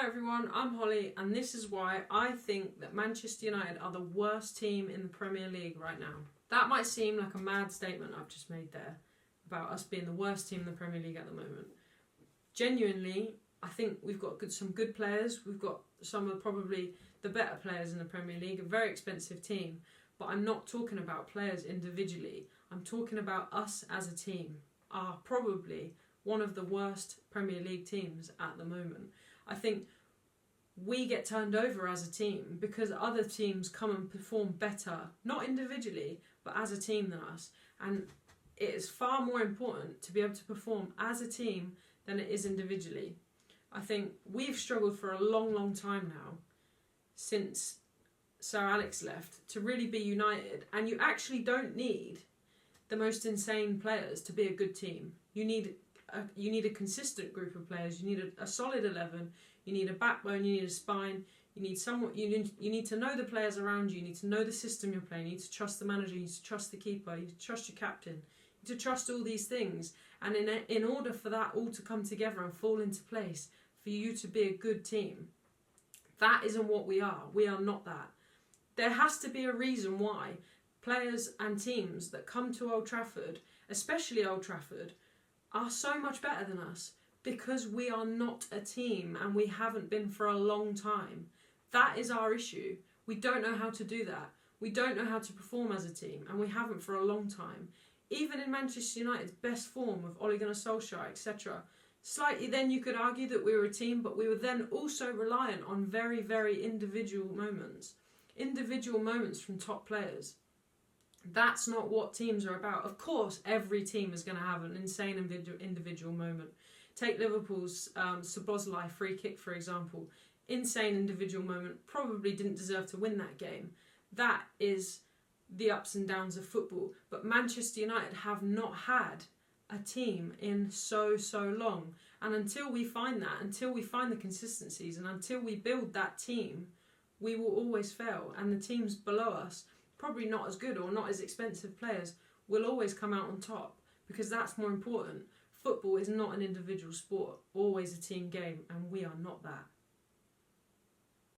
Hello everyone, I'm Holly, and this is why I think that Manchester United are the worst team in the Premier League right now. That might seem like a mad statement I've just made there about us being the worst team in the Premier League at the moment. Genuinely, I think we've got some good players. We've got some of probably the better players in the Premier League, a very expensive team. But I'm not talking about players individually. I'm talking about us as a team are probably one of the worst Premier League teams at the moment. I think we get turned over as a team because other teams come and perform better, not individually, but as a team than us. And it is far more important to be able to perform as a team than it is individually. I think we've struggled for a long, long time now, since Sir Alex left, to really be united. And you actually don't need the most insane players to be a good team. You need a consistent group of players. You need a solid 11. You need a backbone. You need a spine. You need someone. You need to know the players around you. You need to know the system you're playing. You need to trust the manager. You need to trust the keeper. You need to trust your captain. You need to trust all these things. And in order for that all to come together and fall into place, for you to be a good team, that isn't what we are. We are not that. There has to be a reason why players and teams that come to Old Trafford, especially Old Trafford, are so much better than us, because we are not a team and we haven't been for a long time. That is our issue. We don't know how to do that. We don't know how to perform as a team, and we haven't for a long time. Even in Manchester United's best form of Ole Gunnar Solskjaer, etc., slightly then you could argue that we were a team, but we were then also reliant on very, very individual moments from top players. That's not what teams are about. Of course, every team is going to have an insane individual moment. Take Liverpool's Szoboszlai free kick, for example. Insane individual moment. Probably didn't deserve to win that game. That is the ups and downs of football. But Manchester United have not had a team in so long. And until we find that, until we find the consistencies, and until we build that team, we will always fail. And the teams below us, probably not as good or not as expensive players, will always come out on top, because that's more important. Football is not an individual sport, always a team game, and we are not that.